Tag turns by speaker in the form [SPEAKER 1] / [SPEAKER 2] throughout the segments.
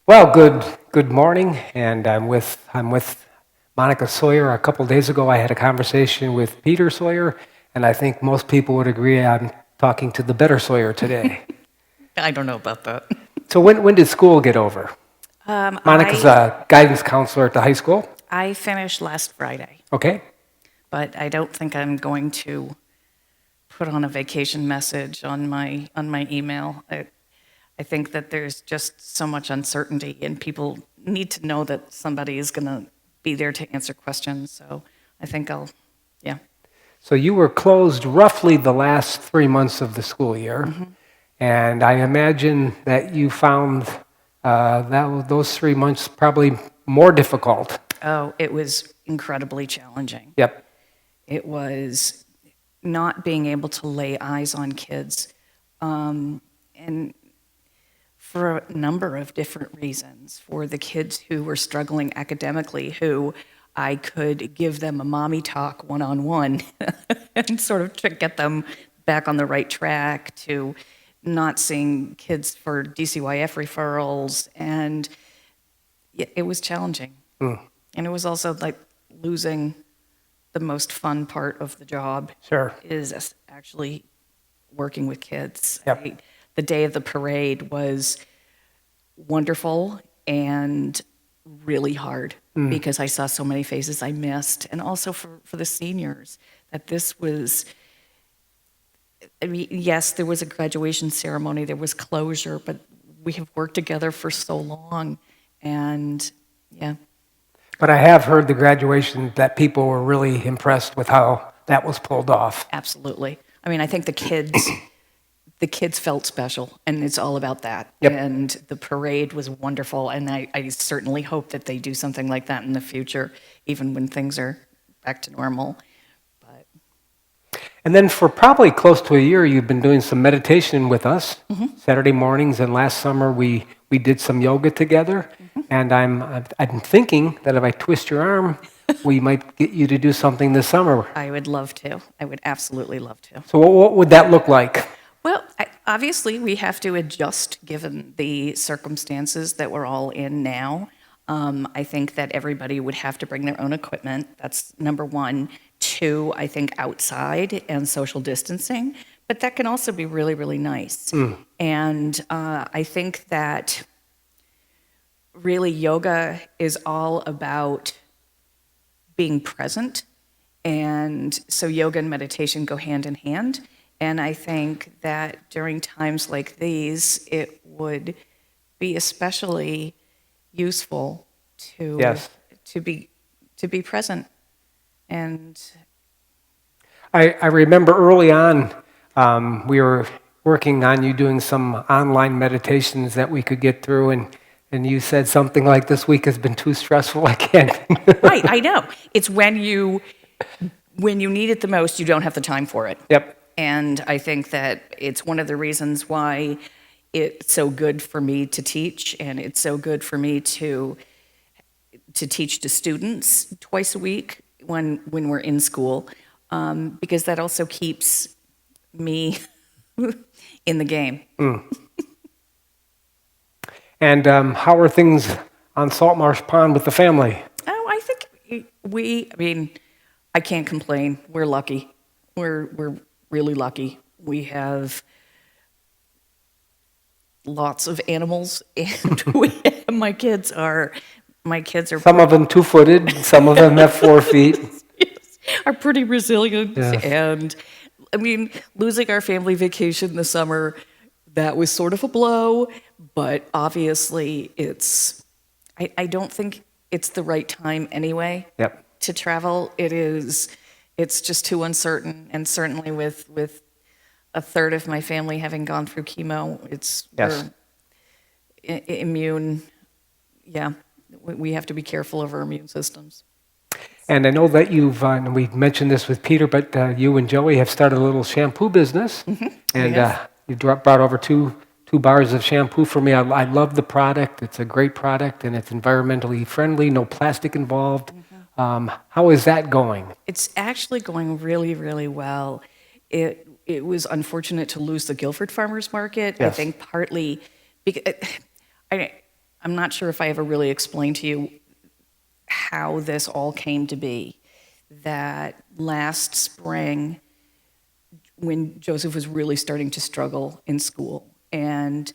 [SPEAKER 1] Well, good morning, and I'm with Monica Sawyer. A couple days ago, I had a conversation with Peter Sawyer, and I think most people would agree I'm talking to the better Sawyer today.
[SPEAKER 2] I don't know about that.
[SPEAKER 1] So when did school get over?
[SPEAKER 2] Um,
[SPEAKER 1] Monica's
[SPEAKER 2] I
[SPEAKER 1] a guidance counselor at the high school.
[SPEAKER 2] I finished last Friday,
[SPEAKER 1] Okay.
[SPEAKER 2] but I don't think I'm going to put on a vacation message on my email. I think that there's just so much uncertainty, and people need to know that somebody is going to be there to answer questions. So I think yeah.
[SPEAKER 1] So you were closed roughly the last 3 months of the school year, and I imagine that you found those 3 months probably more difficult.
[SPEAKER 2] Oh, it was incredibly challenging.
[SPEAKER 1] Yep.
[SPEAKER 2] It was not being able to lay eyes on kids, and for a number of different reasons. For the kids who were struggling academically, who I could give them a mommy talk one-on-one and sort of to get them back on the right track, to not seeing kids for DCYF referrals, and it was challenging. And it was also like losing the most fun part of the job
[SPEAKER 1] Sure.
[SPEAKER 2] is actually working with kids.
[SPEAKER 1] Yep.
[SPEAKER 2] The day of the parade was wonderful and really hard because I saw so many faces I missed, and also for the seniors, that this was, I mean, yes, there was a graduation ceremony, there was closure, but we have worked together for so long, and yeah.
[SPEAKER 1] But I have heard the graduation that people were really impressed with how that was pulled off.
[SPEAKER 2] Absolutely. I mean, I think the kids felt special, and it's all about that.
[SPEAKER 1] Yep.
[SPEAKER 2] And the parade was wonderful, and I certainly hope that they do something like that in the future, even when things are back to normal. But
[SPEAKER 1] And then for probably close to a year, you've been doing some meditation with us, Saturday mornings, and last summer we did some yoga together. And I'm thinking that if I twist your arm, we might get you to do something this summer.
[SPEAKER 2] I would love to. I would absolutely love to.
[SPEAKER 1] So what would that look like?
[SPEAKER 2] Well, obviously, we have to adjust given the circumstances that we're all in now. I think that everybody would have to bring their own equipment. That's number one. Two, I think outside and social distancing, but that can also be really, really nice. And I think that really yoga is all about being present. And so yoga and meditation go hand in hand. And I think that during times like these, it would be especially useful to
[SPEAKER 1] Yes.
[SPEAKER 2] to be present. And
[SPEAKER 1] I remember early on, we were working on you doing some online meditations that we could get through, and you said something like, "This week has been too stressful, I can't."
[SPEAKER 2] right, I know. It's when you need it the most, you don't have the time for it.
[SPEAKER 1] Yep.
[SPEAKER 2] And I think that it's one of the reasons why it's so good for me to teach, and it's so good for me to teach to students twice a week when we're in school, because that also keeps me in the game.
[SPEAKER 1] And how are things on Saltmarsh Pond with the family?
[SPEAKER 2] Oh, I think I mean, I can't complain. We're lucky. We're really lucky. We have lots of animals, and my kids are
[SPEAKER 1] Some of them 2-footed, some of them have 4 feet.
[SPEAKER 2] are pretty resilient.
[SPEAKER 1] Yes.
[SPEAKER 2] And I mean, losing our family vacation this summer, that was sort of a blow, but obviously I don't think it's the right time anyway
[SPEAKER 1] Yep.
[SPEAKER 2] to travel. It's just too uncertain, and certainly with a third of my family having gone through chemo,
[SPEAKER 1] Yes.
[SPEAKER 2] we're immune. Yeah, we have to be careful of our immune systems.
[SPEAKER 1] And I know that and we've mentioned this with Peter, but you and Joey have started a little shampoo business. And
[SPEAKER 2] Yes.
[SPEAKER 1] you brought over two bars of shampoo for me. I love the product. It's a great product, and it's environmentally friendly, no plastic involved. How is that going?
[SPEAKER 2] It's actually going really, really well. It was unfortunate to lose the Gilford farmers market. I
[SPEAKER 1] Yes.
[SPEAKER 2] think partly because I'm not sure if I ever really explained to you how this all came to be. That last spring, when Joseph was really starting to struggle in school, and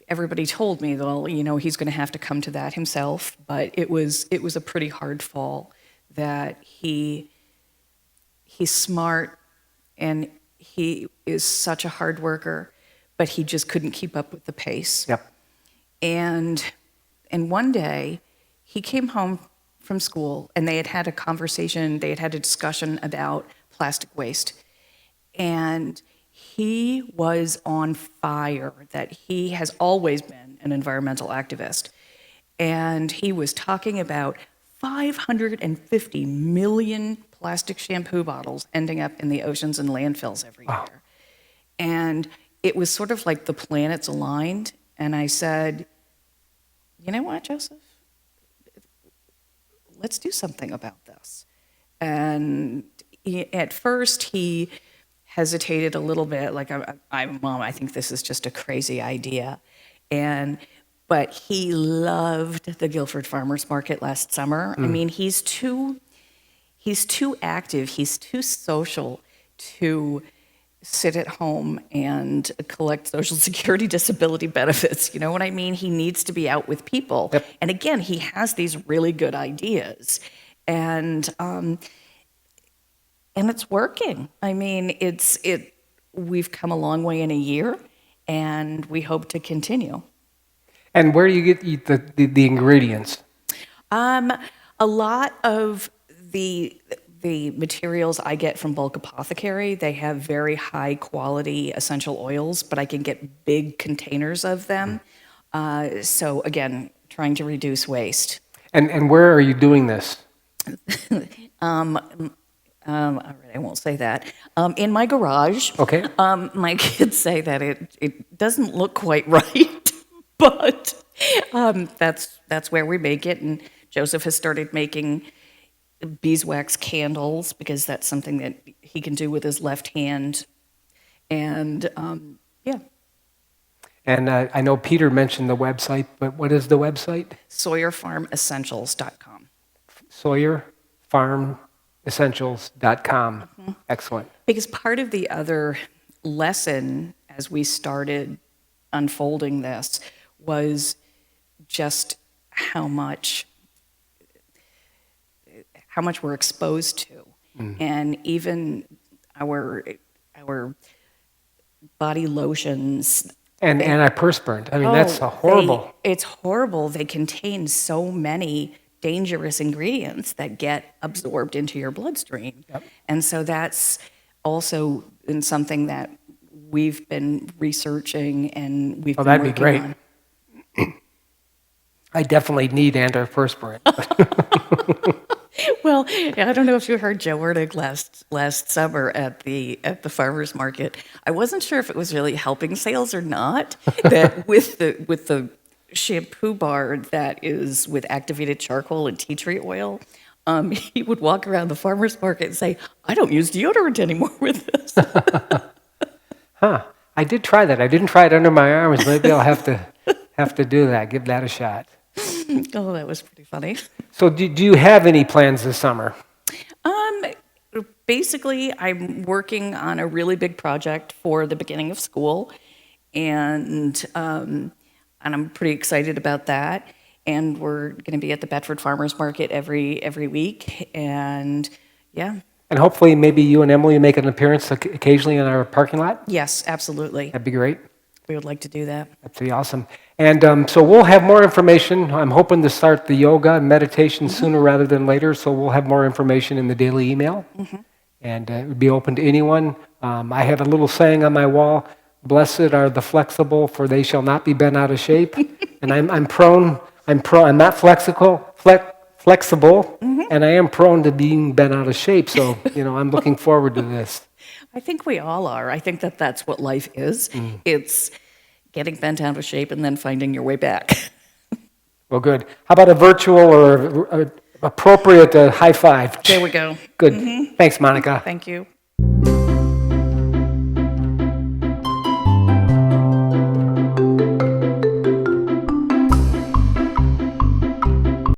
[SPEAKER 2] everybody told me, well, he's going to have to come to that himself. But it was a pretty hard fall. That he's smart and he is such a hard worker, but he just couldn't keep up with the pace.
[SPEAKER 1] Yep.
[SPEAKER 2] And one day, he came home from school, and they had had a conversation, they had had a discussion about plastic waste. And he was on fire, that he has always been an environmental activist. And he was talking about 550 million plastic shampoo bottles ending up in the oceans and landfills every year.
[SPEAKER 1] Wow.
[SPEAKER 2] And it was sort of like the planets aligned. And I said, you know what, Joseph? Let's do something about this. And at first, he hesitated a little bit, like, Mom, I think this is just a crazy idea. But he loved the Gilford Farmers Market last summer. I mean, he's too active, he's too social to sit at home and collect Social Security disability benefits. You know what I mean? He needs to be out with people.
[SPEAKER 1] Yep.
[SPEAKER 2] And again, he has these really good ideas. And it's working. I mean, we've come a long way in a year, and we hope to continue.
[SPEAKER 1] And where do you get the ingredients?
[SPEAKER 2] A lot of the materials I get from Bulk Apothecary. They have very high quality essential oils, but I can get big containers of them. So again, trying to reduce waste.
[SPEAKER 1] And where are you doing this?
[SPEAKER 2] All right, I won't say that. In my garage.
[SPEAKER 1] Okay.
[SPEAKER 2] My kids say that it doesn't look quite right, but that's where we make it. And Joseph has started making beeswax candles because that's something that he can do with his left hand. And yeah.
[SPEAKER 1] And I know Peter mentioned the website, but what is the website?
[SPEAKER 2] SawyerFarmEssentials.com.
[SPEAKER 1] SawyerFarmEssentials.com. Mm-hmm. Excellent.
[SPEAKER 2] Because part of the other lesson as we started unfolding this was just how much we're exposed to. And even our body lotions.
[SPEAKER 1] And antiperspirant. I mean, that's horrible.
[SPEAKER 2] It's horrible. They contain so many dangerous ingredients that get absorbed into your bloodstream.
[SPEAKER 1] Yep.
[SPEAKER 2] And so that's also been something that we've been researching and we've been
[SPEAKER 1] that'd
[SPEAKER 2] working
[SPEAKER 1] be great.
[SPEAKER 2] on.
[SPEAKER 1] I definitely need antiperspirant.
[SPEAKER 2] Well, I don't know if you heard Joe Erdig last summer at the farmers market. I wasn't sure if it was really helping sales or not. That with the shampoo bar that is with activated charcoal and tea tree oil, he would walk around the farmers market and say, "I don't use deodorant anymore with this."
[SPEAKER 1] Huh? I did try that. I didn't try it under my arms. Maybe I'll have to do that. Give that a shot.
[SPEAKER 2] Oh, that was pretty funny.
[SPEAKER 1] So do you have any plans this summer?
[SPEAKER 2] Basically, I'm working on a really big project for the beginning of school, and I'm pretty excited about that. And we're going to be at the Bedford Farmers Market every week, and yeah.
[SPEAKER 1] And hopefully maybe you and Emily make an appearance occasionally in our parking lot?
[SPEAKER 2] Yes, absolutely.
[SPEAKER 1] That'd be great.
[SPEAKER 2] We would like to do that.
[SPEAKER 1] That'd be awesome. And so we'll have more information. I'm hoping to start the yoga and meditation sooner rather than later, so we'll have more information in the daily email. And it would be open to anyone. I have a little saying on my wall, "Blessed are the flexible, for they shall not be bent out of shape." And I'm not flexible, and I am prone to being bent out of shape. So, I'm looking forward to this.
[SPEAKER 2] I think we all are. I think that's what life is. It's getting bent out of shape and then finding your way back.
[SPEAKER 1] Well, good. How about a virtual or appropriate high five?
[SPEAKER 2] There we go.
[SPEAKER 1] Good. Thanks, Monica.
[SPEAKER 2] Thank you.